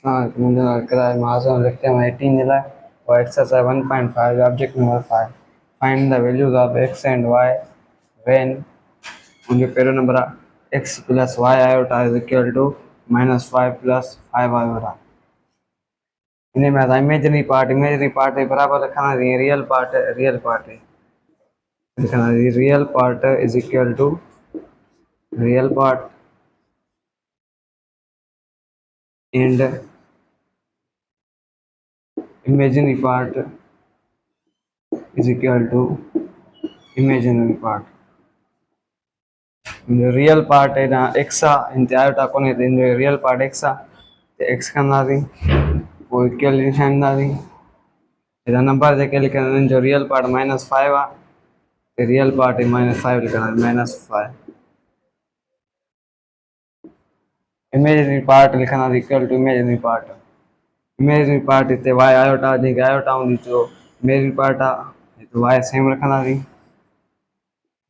हाँ मुझे करा मास लिखते हैं 18 दिला और exercise 1.5 object number 5 find the values of x and y when मुझे पहला number x plus y iota is equal to -5 plus 5 iota इन्हें में इमेजिनरी पार्ट है बराबर रखना है रियल पार्ट है लिखना है real part is equal to real part and imaginary part is equal to imaginary part. In the real part is x in the iota cone in the real part x the x का ना दी वो equal निशान ना दी इधर number देके लिखना है जो रियल पार्ट -5 आ रियल पार्ट है -5 लिखना है -5 imaginary part लिखना है इक्वल टू imaginary part इतने y iota दी iota होनी तो imaginary part आ तो y सेम रखना दी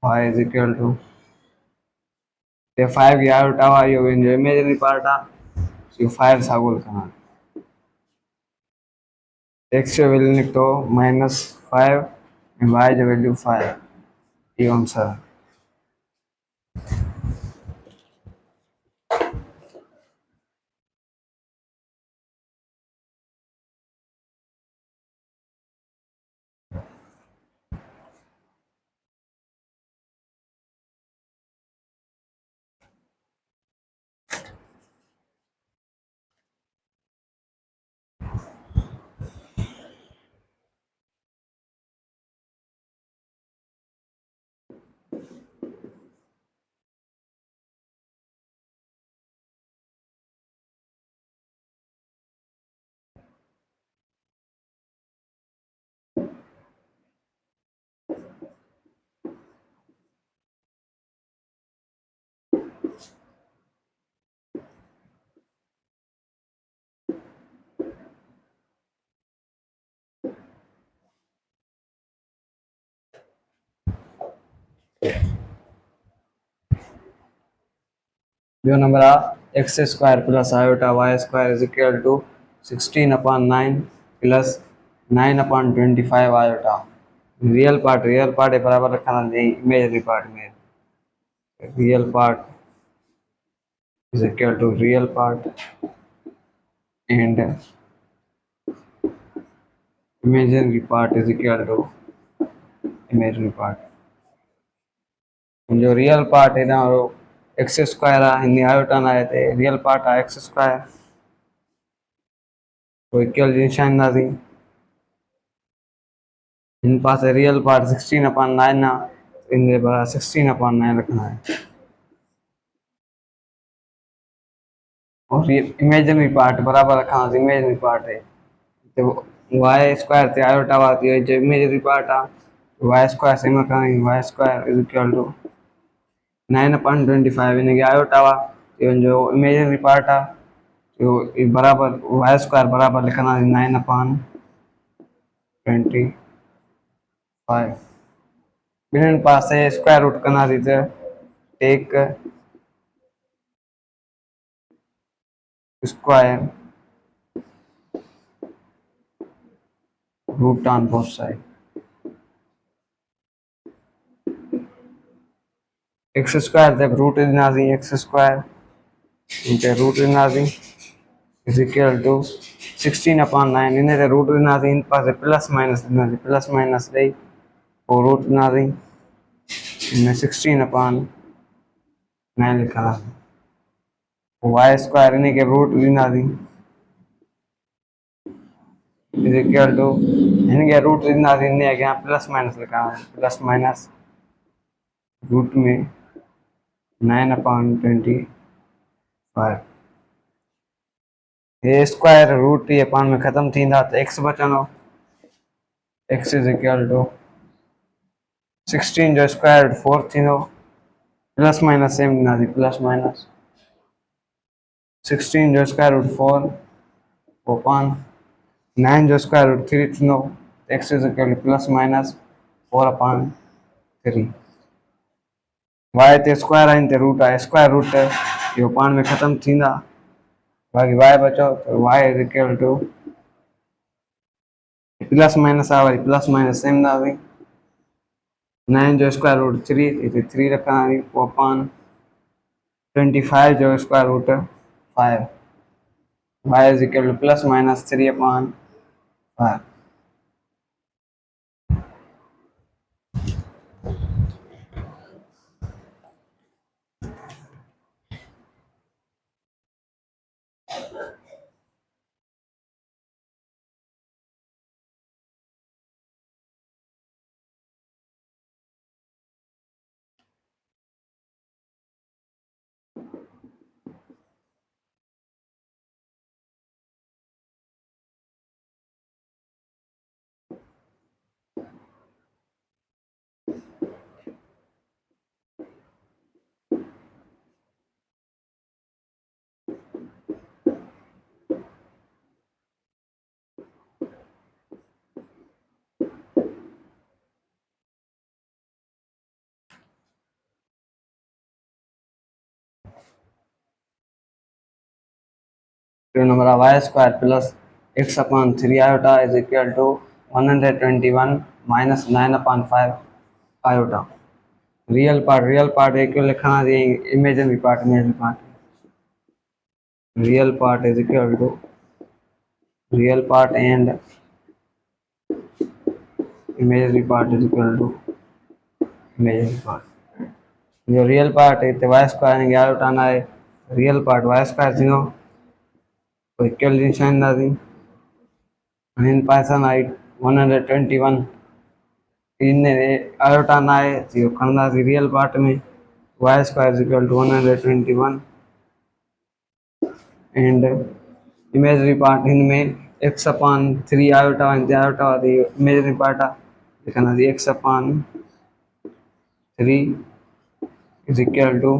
y is equal to the 5 की iota आ यो जो imaginary part आ तो 5 सागुल करना x जो वैल्यू लिख तो -5 and y जो वैल्यू 5 ये आंसर जो नंबर आ x square plus iota y square is equal to 16/9 plus 9/25 iota real part है बराबर रखना नहीं इमेजनरी पार्ट में real part is equal to real part and imaginary part is equal to imaginary part जो real part है ना वो x square आ हिंदी आयोटा ना है रियल पार्ट आ एक्स स्क्वायर तो इक्वल निशान ना थी इन पास रियल पार्ट 16/9 ना इनके बड़ा 16/9 रखना है और ये इमेजिनरी पार्ट बराबर रखना है इमेजिनरी पार्ट है तो वाई स्क्वायर ते आयोटा आती है जो इमेजिनरी पार्ट आ वाई स्क्वायर से रखना है y square is equal to 9/25 इनके आयोटा वा जो इमेजिनरी पार्ट आ तो बराबर वाई स्क्वायर बराबर लिखना है 9/25 बिन पास स्क्वायर रूट करना थी take square root on both side x square जब रूट इतना थी एक्स स्क्वायर इनके रूट इतना थी इज इक्वल टू 16/9 इन्हें रूट इतना थी इन पास प्लस माइनस इतना थी प्लस माइनस दे और रूट इतना थी इनमें 16/9 लिखा वाई स्क्वायर इन्हें के रूट इतना थी इज इक्वल टू इनके रूट इतना थी इन्हें यहाँ प्लस माइनस लिखा है प्लस माइनस रूट में 9/25 ये स्क्वायर रूट ये पान में खत्म थी तो एक्स बचनो एक्स इज इक्वल टू 16 जो स्क्वायर 4 थी प्लस माइनस सेम ना थी प्लस माइनस 16 जो स्क्वायर रूट 4 वो पान 9 जो स्क्वायर रूट 3 थी x is equal to plus minus 4/3 y ते स्क्वायर आइन ते रूट आहे स्क्वायर रूट यो पान में खत्म थींदा बाकी वाई बचो तो y is equal to plus minus आ वरी प्लस माइनस सेम ना हुई 9 जो स्क्वायर रूट 3 इते 3 रखना हुई अपॉन 25 जो square root 5 y is equal to plus minus 3 upon 5 number of y square plus x upon 3 iota is equal to 121 minus 9 upon 5 iota. Real part एक लिखना है imaginary part real part is equal to real part and imaginary part is equal to imaginary part. जो real part है तो y square ने 11 उठाना है real part y square थी तो इक्वल निशान दादी इन पासन आई 121 इनने उठाना है तो खंदा थी रियल पार्ट में y square is equal to 121 and imaginary part इनमें x अपॉन 3 आयोटा आयोटा दी इमेजरी पार्ट लिखना दी x upon 3 is equal to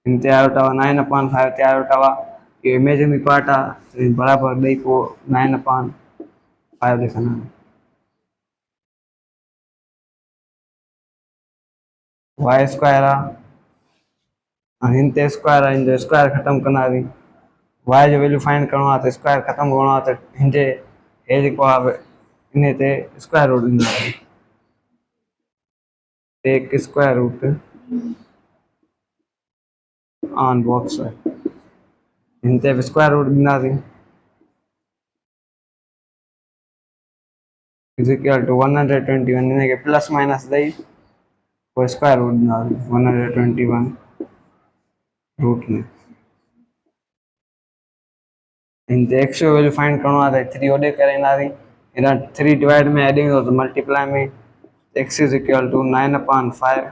इन तैयार उठावा 9 upon 5 तैयार उठावा ये इमेजिनरी पार्ट आ बराबर दई को 9 upon 5 लिखना y स्क्वायर आ इन ते स्क्वायर आ इन जो स्क्वायर खत्म करना दी y जो वैल्यू फाइंड करना है तो स्क्वायर खत्म करना तो हिंजे ए लिखो आ इने ते स्क्वायर रूट देना है take square root on both sides इनते स्क्वायर रूट देना दी is equal to 121 इन्हें के प्लस माइनस दई को स्क्वायर रूट देना दी 121 रूट में इनते x वैल्यू फाइंड करना है 3 ओडे करेना दी इना 3 डिवाइड में एडिंग हो तो मल्टीप्लाई में x is equal to 9 upon 5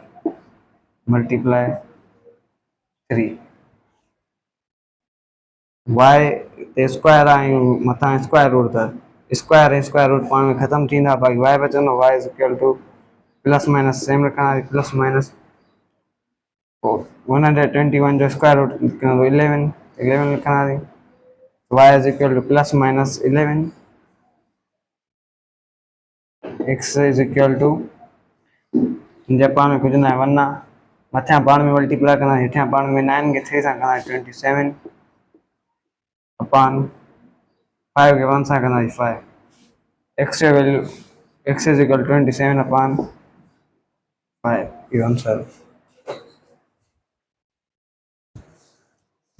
multiply 3 y ते स्क्वायर आयो मथा स्क्वायर रूट था स्क्वायर रूट पाण में खत्म थींदा बाकी y बचंदो y is equal to plus minus same रखना प्लस माइनस 121 जो स्क्वायर रूट 11 लिखना है y is equal to plus minus 11 x is equal to Japan में कुछ ना वरना मथा पाण में मल्टीप्लाई करना हेठा पाण में 9 के 3 सा करना 27 upon 5 के 1 सा करना 5 x value x is equal to 27 upon 5 ये आंसर